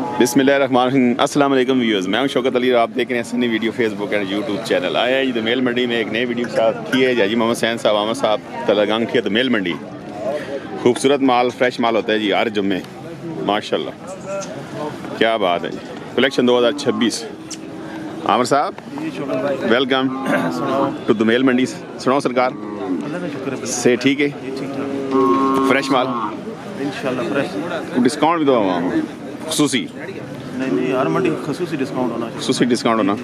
बिस्मिल्लाहिर्रहमानिर्रहीम। अस्सलाम वालेकुम व्यूअर्स, मैं हूं शौकत अली और आप देख रहे हैं Sunny video Facebook and YouTube channel. आया जी तो मेल मंडी में एक नई वीडियो के साथ की है जी मोहम्मद सैन साहब आमद साहब तलगंग की तो मेल मंडी। खूबसूरत माल, फ्रेश माल होता है जी हर जुम्मे, माशाल्लाह क्या बात है जी। कलेक्शन 2026। आमर साहब वेलकम टू द मेल मंडी। सुनाओ सरकार से ठीक है, फ्रेश माल इंशाल्लाह फ्रेश। डिस्काउंट भी दो खसूसी नहीं हर मंडी खसूसी डिस्काउंट होना चाहिए। खसूसी डिस्काउंट होना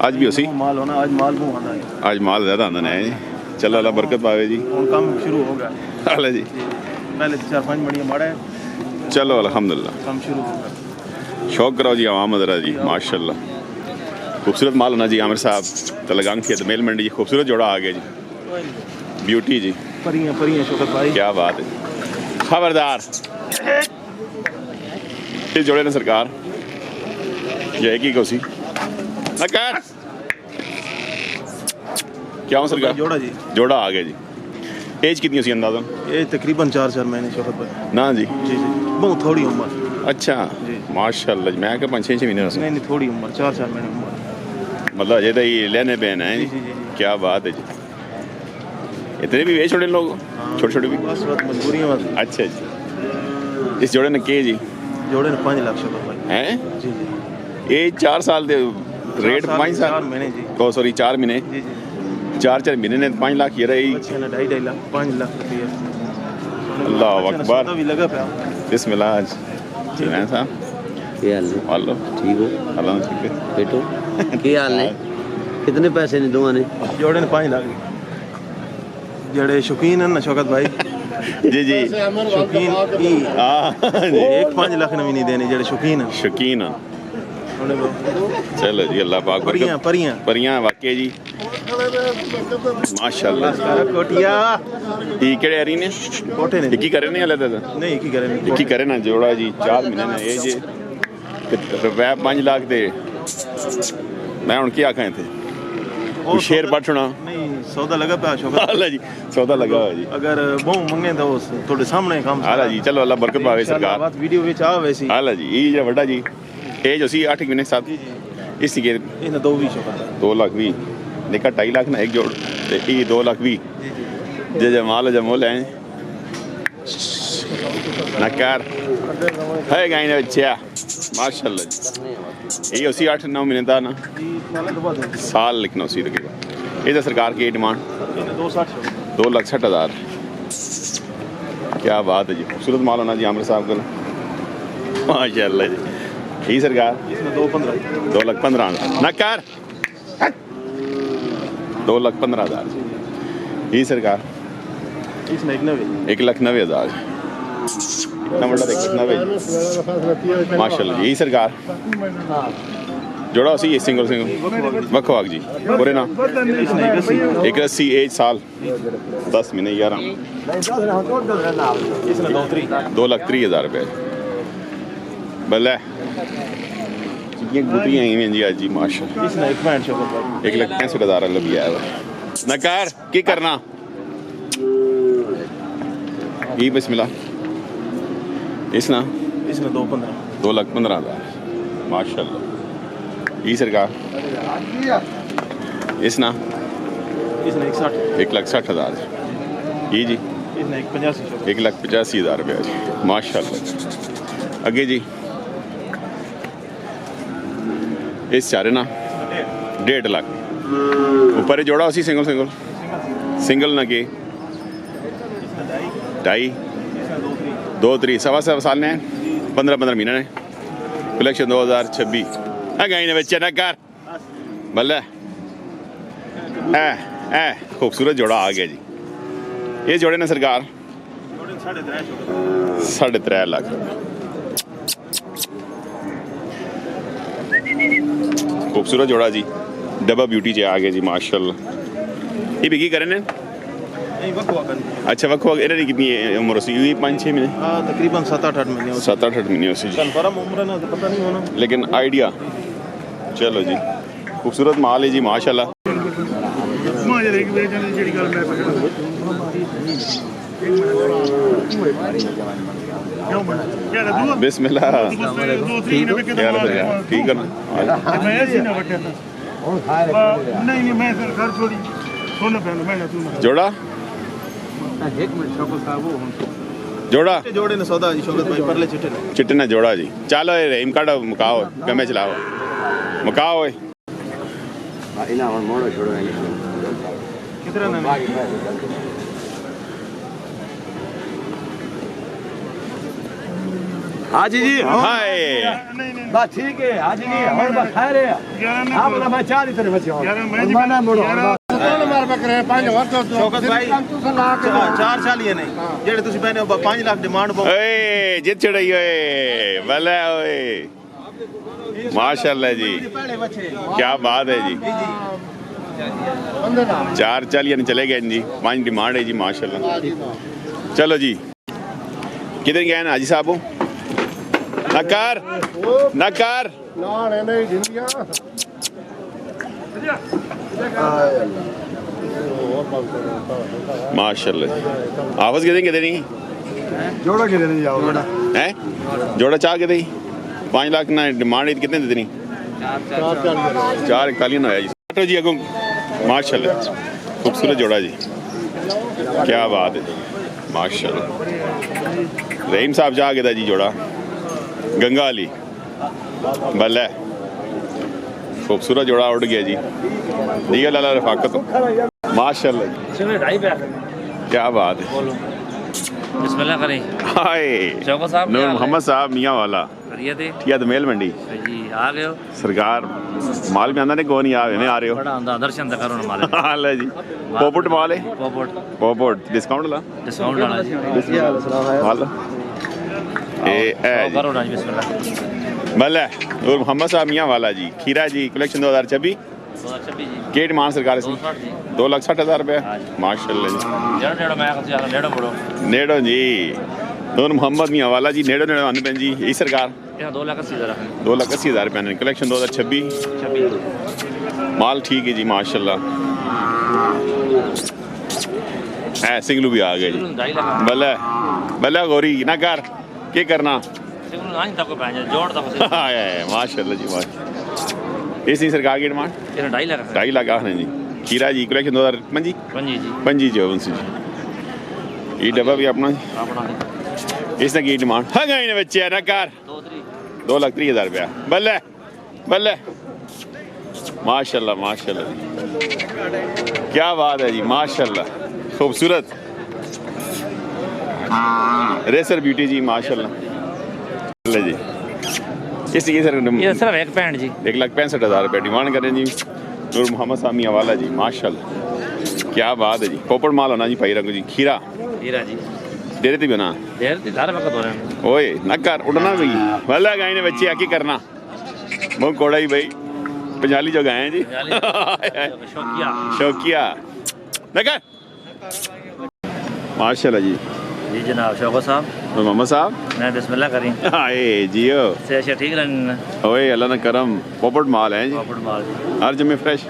आज भी उसी माल होना आज माल को होना है। आज माल ज़्यादा आंदन है जी। चलो अल्लाह बरकत पावे जी। और काम शुरू हो गया हाल जी, पहले 4-5 मंडियां माड़ा है, चलो अल्हम्दुलिल्लाह काम शुरू हो गया। शौक करो जी आवाम जरा जी, माशाल्लाह खूबसूरत माल होना जी। आमिर साहब तलगंग की तो मेल मंडी जी, खूबसूरत जोड़ा आ गया जी, ब्यूटी जी, परियां परियां शौकत भाई, क्या बात है। खबरदार इस जोड़े ने सरकार ये एक ही कोसी नकार क्या हूँ सरकार जोड़ा जी, जोड़ा आ गया जी। एज कितनी उसी अंदाज़ा? ये तकरीबन 4 महीने शौकत भाई। ना जी जी जी बहुत थोड़ी उम्र। अच्छा जी माशाल्लाह, मैं क्या 5-6 महीने नहीं नहीं थोड़ी उम्र, 4 महीने उम्र। मतलब अजय तो ये लेने बैन है जी जी, जी जी जी। क्या बात है जी। इतने भी वे छोटे लोग, छोटे छोटे भी, बस बस मजबूरियां बस। अच्छा जी। इस जोड़े ने के जी जोड़े ने 5 लाख शौकत भाई। हैं जी जी ये 4 साल दे रेट 5 4 साल महीने जी। तो सॉरी 4 महीने, जी जी 4 महीने ने 5 लाख ये रही। बच्चे ने 2.5 लाख 5 लाख रुपये। अल्लाह अकबर, भी लगा पे बिस्मिल्लाह जी। मैं साहब क्या हाल है? हेलो ठीक हो हेलो ठीक है बेटो? क्या हाल है? कितने पैसे ने दोवां ने? जोड़े ने 5 लाख जड़े शौकीन है ना शौकत भाई, जी जी शौकीन की जी एक 5 लाख ने भी नहीं देने जड़े शौकीन है। शौकीन हैं। उन्हें वो चलो जी अल्लाह पाक परियां परियां परियां वाकई जी माशाल्लाह। कोटिया ये केड़े हरी ने कोठे ने इक्की करे नहीं हले तो नहीं की करे इक्की करे ना जोड़ा जी। 4 महीने ने ये जी रुपया 5 लाख दे। मैं हूँ क्या आखें थे शेर पढ़ना नहीं सौदा लगा पे शौकत हाल जी, सौदा लगा हुआ जी। अगर बहु मंगे तो थोड़े सामने काम हाल जी, चलो अल्लाह बरकत पावे सरकार। बात वीडियो विच आ वैसी हाल जी ये जो बड़ा जी एज उसी 8 महीने साथ जी जी इसी के इन 2 भी शौकत 2 लाख 20 निका 2.5 लाख ना एक जोड़ ते ये 2 लाख 20 जी जे माल जमोल है नकार है गाय ने बच्चा माशाल्लाह जी। ये उसी 8-9 महीने था ना जी साल के बाद साल लिखना उसी तक। ये तो सरकार की डिमांड इन 260 2,60,000। क्या बात है जी, खूबसूरत माल होना जी आमिर साहब का माशाल्लाह जी। यही सरकार इसमें 2.15 2,15,000 नकार 2,15,000 यही सरकार। इसमें 1,90,000 इतना बड़ा 1,90,000 माशाल्लाह यही सरकार। जोड़ा उसी ये सिंगल वखवाग जी पूरे ना इसमें 81 180 एज साल 10 महीने 11 इसमें 2,30,000 रुपये भले ये गुटियाँ ही हैं जी आज जी माशाल्लाह। इसमें 1 शौकत भाई 1,65,000 लगी है नकार की करना ये बिस्मिल्लाह। इस ना इसमें 2.15 2,15,000 माशाल्लाह ये सरकार। इस ना इसमें 160 1,60,000 ये जी इसमें 185 शौकत 1,85,000 रुपये जी माशाल्लाह। आगे जी इस चारे ना 1.5 लाख ऊपर ही जोड़ा उसी सिंगल ना के 2.5 2-3 सवा साल ने 15 महीने ने कलेक्शन 2026 गाई ने बच्चे नकार भले खूबसूरत जोड़ा आ गया जी। ये जोड़े ने सरकार 3.5 लाख खूबसूरत जोड़ा जी, डबा ब्यूटी च आ गया जी माशाल्लाह। ये बिकी करे ने नहीं वक्वा अच्छा वक्वा इन्हें कितनी उम्र सी हुई 5-6 महीने हाँ तकरीबन 7-8 महीने 7-8 महीने उसी जी, कन्फर्म उम्र ना तो पता नहीं होना लेकिन आइडिया। चलो जी खूबसूरत माल है जी माशाल्लाह। बिस्मिल्लाह ठीक है ना जोड़ा जोड़ा जोड़े ने सौदा जी शौकत भाई परले चिट्टे चिट्टे ने जोड़ा जी चलो ये रहीम काटो मुकाओ कमे चलाओ मुकाओ इना और मोड़ो छोड़ो कितना ना हाजी जी हाय बस ठीक है हाजी जी और बस खा रहे हैं आप ना मैं चार ही तरह बचे हो माना मोड़ो शौकत भाई 4 साल ही नहीं जेड़े तुसी पहने 5 लाख डिमांड पो ए जित चढ़ई ओए भले ओए माशाल्लाह जी क्या बात है जी 4 चालियन चले गए जी 5 डिमांड है जी माशाल्लाह चलो जी किधर गए ना हाजी साहब नकार नकार माशाल्लाह आवाज कितने नहीं जोड़ा के देने जाओ है जोड़ा चाह के 5 लाख ना डिमांड कितने दे देनी 441 होया जी काटो जी अगो माशाल्लाह खूबसूरत जोड़ा जी क्या बात है माशाल्लाह रहीम साहब चाह के जी जोड़ा गंगा अली बल्ले खूबसूरत जोड़ा उड़ गया जी दिया लाला रफाकत माशाल्लाह क्या बात है बिस्मिल्लाह करें हाय शौकत साहब नूर मोहम्मद साहब मियाँ वाला करिए थे ठीक है तो मेल मंडी जी आ गए हो सरकार माल में आंदा ने कौन नहीं आ रहे हो बड़ा अंदा दर्शन तक करो ना माले हाल है जी पोपट माल है पोपट डिस्काउंट ला डिस्काउंट वाला जी माल ए करो ना बिस्मिल्लाह भले नूर मोहम्मद साहब मियाँ वाला जी खीरा जी कलेक्शन 2026 जी के डिमांड सरकार से 2,60,000 रुपये माशाल्लाह जी नेड़ो मैं नेड़ो बड़ो नेड़ो जी नूर मोहम्मद मियाँ वाला जी नेड़ो नेड़ो आने पेन जी यही सरकार 2,80,000 2,80,000 रुपये कलेक्शन 2026 माल ठीक है जी माशाल्लाह है सिंगलू भी आ गए जी भले भले गौरी ना कर क्या करना माशाल्लाह जी माशाल्लाह इसी सरकार की डिमांड 2.5 लाख आखने जी खीरा जी कलेक्शन 2025 जी उनसे जी ये डब्बा भी अपना इसने की डिमांड हाँ गई ने बच्चे ना कार 2,30,000 रुपया बल्ले बल्ले माशाल्लाह माशाल्लाह जी क्या बात है जी माशाल्लाह खूबसूरत रेसर ब्यूटी जी माशाल्लाह जी इसकी सर ये सिर्फ एक पैंट जी 1,65,000 रुपये डिमांड करें जी नूर मोहम्मद सामी वाला जी माशाल्लाह क्या बात है जी पोपट माल होना जी भाई रंग जी खीरा जी डेरे थी बना सारे वक्त हो रहे हैं ओए न कर उड़ना भाई वाला गाय ने बच्चे आके करना मुँह कोड़ा ही भाई पंजाली जो गाय जी शौकिया न कर माशाल्लाह जी जी जनाब शौकत साहब मोहम्मद साहब मैं बिस्मिल्लाह करी आए जियो से अच्छा ठीक रहने ओए अल्लाह ने करम पोपट माल है जी पॉपट माल जी हर जमे फ्रेश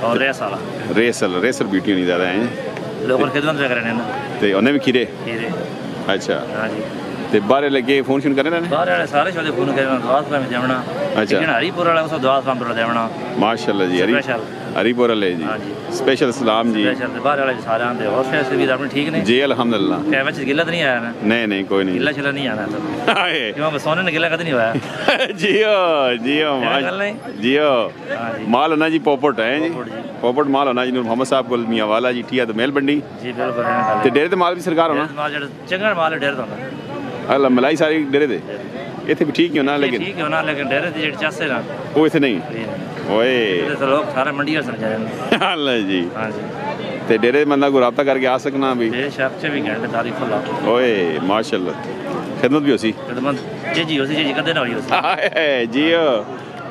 और रेस वाला रेसर ब्यूटी नहीं ज़्यादा है लोकल खिदमत में करने ना ते उन्हें भी खीरे खीरे अच्छा हाँ जी ते बाहर लगे फोन शुन करने ना बाहर वाले सारे शोधे फोन करना दुआ में जावना अच्छा। लेकिन हरीपुर वाला उसको दुआ फार्म पर देवना माशाल्लाह जी स्पेशल हरीपुर ले जी हाँ जी स्पेशल सलाम जी स्पेशल बाहर वाले सारे आंदे और फैसले भी अपने ठीक नहीं जी अल्हम्दुलिल्लाह क्या बच्चे गिला तो नहीं आया ना नहीं कोई नहीं गिला छिला नहीं आना तो आए क्यों सोने ने गिला कद नहीं हुआ जियो जियो गल नहीं जियो हाँ जी माल होना जी पोपट है जी पोपट जी। पोपट माल होना जी नूर मोहम्मद साहब को मियाँ वाला जी ठीक है तो मेल बंडी जी बिल्कुल ते डेरे ते माल भी सरकार होना माल जड़ चंगा माल डेर तो अल्लाह मलाई सारी डेरे दे इथे भी ठीक ही होना लेकिन ठीक है ना लेकिन डेर दी जड़ चासे ना वो इथे नहीं ओए तो लोग सारे मंडी से जाए अल्लाह जी हाँ जी ते डेरे बंदा को रब्ता करके आ सकना भी बेशक से भी घंटे तारीफ अल्लाह ओए माशाल्लाह खिदमत भी होसी खिदमत जी होसी जी कदे ना होई होसी जियो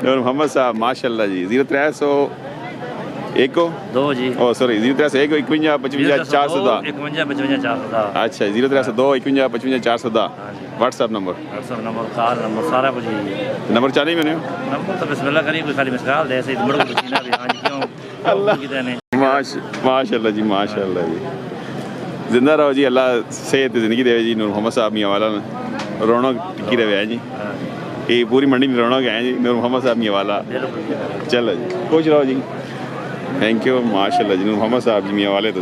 नूर मोहम्मद साहब माशाल्लाह जी 0300 एको दो जी ओ सॉरी 0301 51 55 410 51 55 410 अच्छा 0302 51 55 410 हाँ जी WhatsApp number WhatsApp number car number सारा कुछ ही नंबर चाहे मैंने नंबर तो बिस्मिल्लाह करी कोई खाली मिसकाल दे ऐसे मुड़ को ना भी हाँ जी क्यों अल्लाह। कितने माशाल्लाह जी माशाल्लाह जी जिंदा रहो जी, अल्लाह सेहत ज़िंदगी दे जी। नूर मोहम्मद साहब मियाँ वाला रौनक टिकी रहे हैं जी, ये पूरी मंडी में रौनक है जी। नूर मोहम्मद साहब मियाँ वाला, चलो जी खुश रहो जी। थैंक यू माशाल्लाह जी। नूर मोहम्मद साहब जी मियाँ वाले तो